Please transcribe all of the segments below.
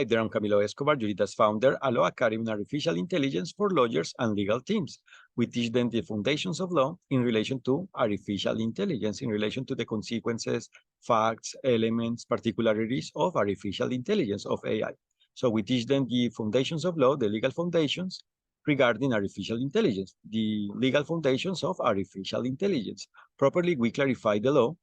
there I'm Camilo Escobar, Juritas founder, a law academy in artificial intelligence for lawyers and legal teams. We teach them the foundations of law in relation to artificial intelligence, in relation to the consequences, facts, elements, particularities of artificial intelligence, of AI. So we teach them the foundations of law, the legal foundations regarding artificial intelligence, the legal foundations of artificial intelligence. Properly, we clarify the law,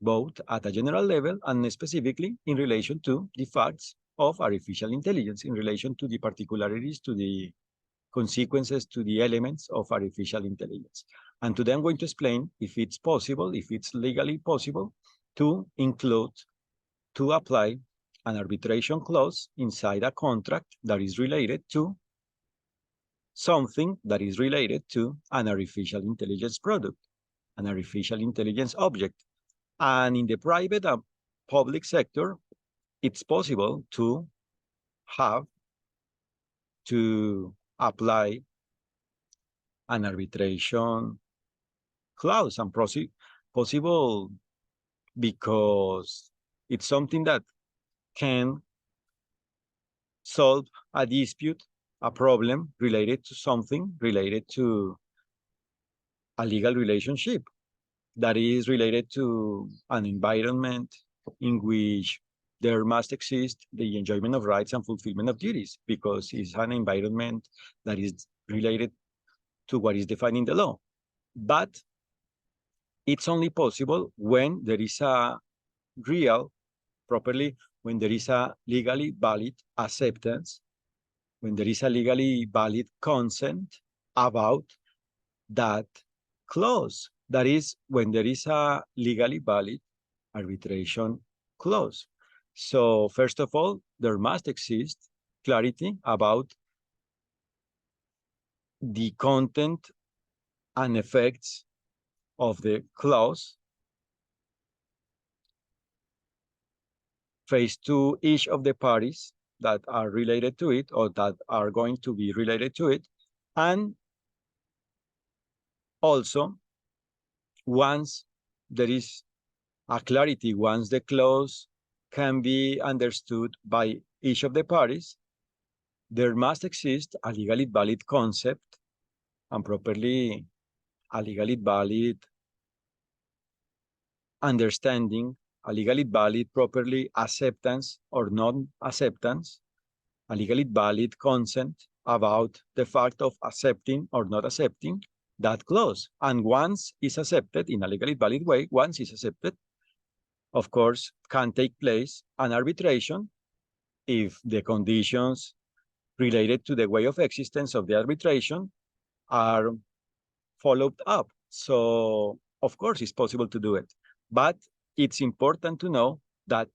both at a general level and specifically in relation to the facts of artificial intelligence, in relation to the particularities, to the consequences, to the elements of artificial intelligence. And today I'm going to explain if it's possible, if it's legally possible, to include, to apply an arbitration clause inside a contract that is related to something that is related to an artificial intelligence product, an artificial intelligence object. And in the private and public sector, it's possible to have to apply an arbitration clause, and possible because it's something that can solve a dispute, a problem related to something related to a legal relationship that is related to an environment in which there must exist the enjoyment of rights and fulfillment of duties, because it's an environment that is related to what is defined in the law. But it's only possible when there is a real, properly, when there is a legally valid acceptance, when there is a legally valid consent about that clause. That is, when there is a legally valid arbitration clause. So first of all, there must exist clarity about the content and effects of the clause faced to each of the parties that are related to it or that are going to be related to it. And also, once there is a clarity, once the clause can be understood by each of the parties, there must exist a legally valid concept and properly a legally valid understanding, a legally valid properly acceptance or non-acceptance, a legally valid consent about the fact of accepting or not accepting that clause. And once it's accepted in a legally valid way, once it's accepted, of course, can take place an arbitration if the conditions related to the way of existence of the arbitration are followed up. So, of course, it's possible to do it. But it's important to know that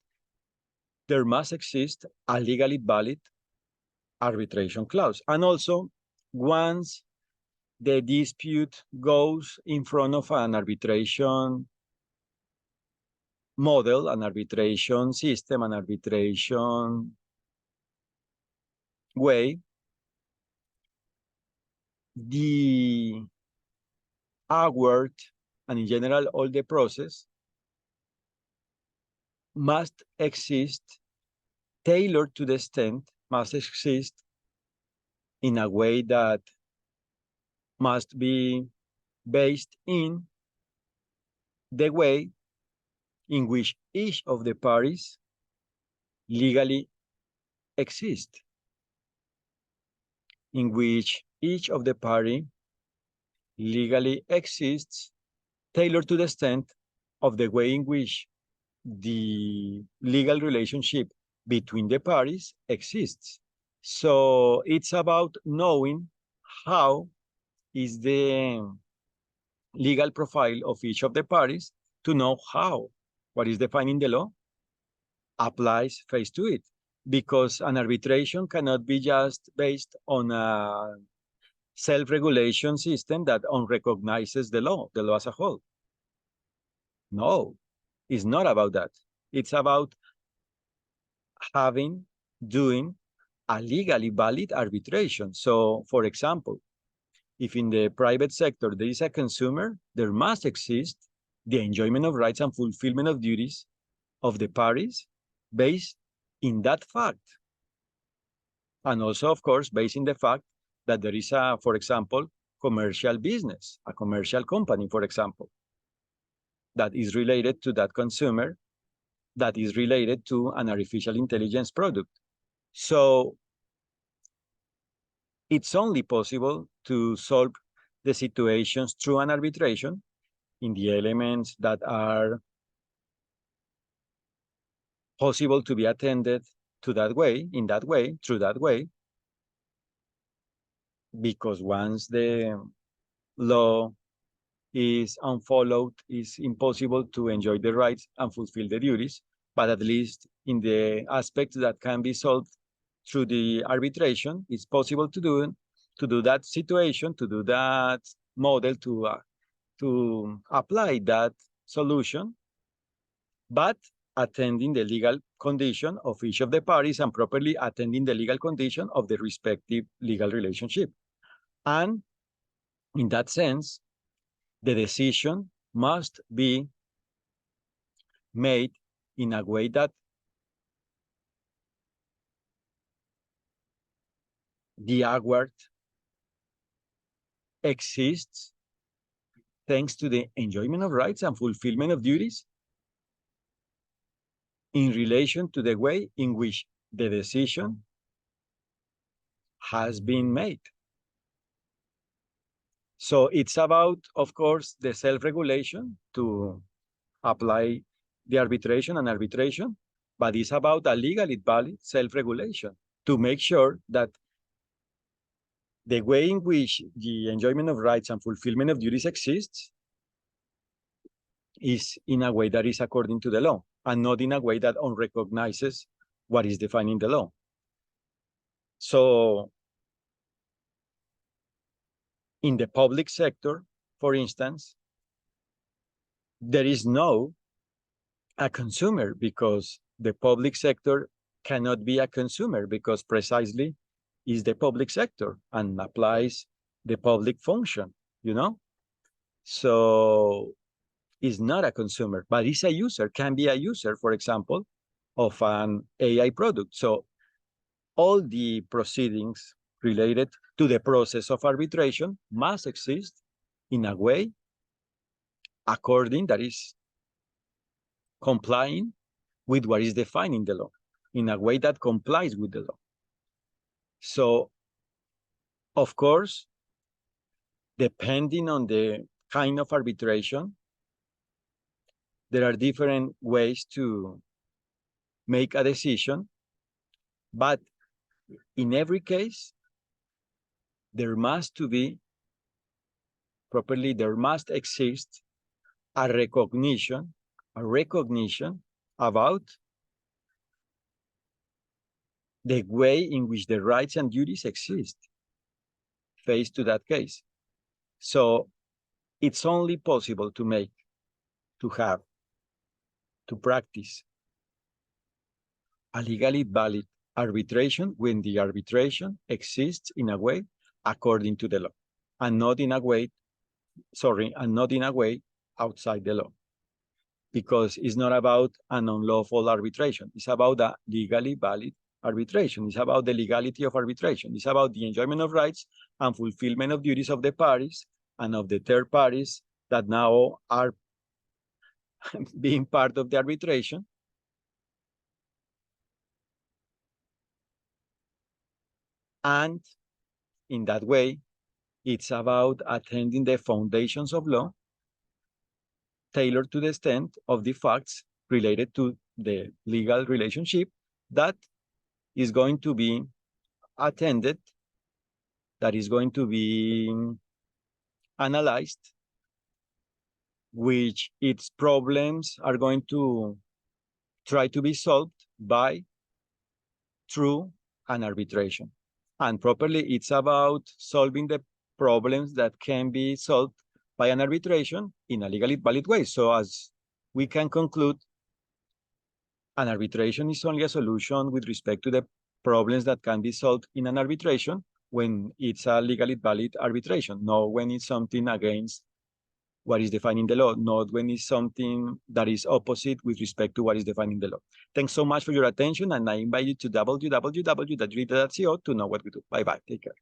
there must exist a legally valid arbitration clause. And also, once the dispute goes in front of an arbitration model, an arbitration system, an arbitration way, the award and in general all the process must exist tailored to the extent, must exist in a way that must be based in the way in which each of the parties legally exist, in which each of the party legally exists, tailored to the extent of the way in which the legal relationship between the parties exists. So it's about knowing how is the legal profile of each of the parties to know how what is defined in the law applies face to it. Because an arbitration cannot be just based on a self-regulation system that unrecognizes the law as a whole. No, it's not about that. It's about doing a legally valid arbitration. So, for example, if in the private sector there is a consumer, there must exist the enjoyment of rights and fulfillment of duties of the parties based in that fact. And also, of course, based in the fact that there is a, for example, commercial business, a commercial company, for example, that is related to that consumer, that is related to an artificial intelligence product. So it's only possible to solve the situations through an arbitration in the elements that are possible to be attended to that way, in that way, through that way, because once the law is unfollowed, it's impossible to enjoy the rights and fulfill the duties, but at least in the aspects that can be solved through the arbitration, it's possible to do that situation, to do that model, to apply that solution, but attending the legal condition of each of the parties and properly attending the legal condition of the respective legal relationship. And in that sense, the decision must be made in a way that the award exists thanks to the enjoyment of rights and fulfillment of duties in relation to the way in which the decision has been made. So it's about, of course, the self-regulation to apply the arbitration, but it's about a legally valid self-regulation to make sure that the way in which the enjoyment of rights and fulfillment of duties exists is in a way that is according to the law and not in a way that unrecognizes what is defined in the law. So in the public sector, for instance, there is no a consumer because the public sector cannot be a consumer because precisely is the public sector and applies the public function, you know? So it's not a consumer, but it's a user, can be a user, for example, of an AI product. So all the proceedings related to the process of arbitration must exist in a way according, that is complying with what is defined in the law, in a way that complies with the law. So, of course, depending on the kind of arbitration, there are different ways to make a decision, but in every case, there must exist a recognition about the way in which the rights and duties exist faced to that case. So it's only possible to practice a legally valid arbitration when the arbitration exists in a way according to the law and not in a way outside the law. Because it's not about an unlawful arbitration. It's about a legally valid arbitration. It's about the legality of arbitration. It's about the enjoyment of rights and fulfillment of duties of the parties and of the third parties that now are being part of the arbitration. And in that way, it's about attending the foundations of law tailored to the extent of the facts related to the legal relationship that is going to be attended, that is going to be analyzed, which its problems are going to try to be solved through an arbitration. And properly, it's about solving the problems that can be solved by an arbitration in a legally valid way. So as we can conclude, an arbitration is only a solution with respect to the problems that can be solved in an arbitration when it's a legally valid arbitration, not when it's something against what is defining the law, not when it's something that is opposite with respect to what is defining the law. Thanks so much for your attention, and I invite you to www.jurita.co to know what we do. Bye-bye. Take care.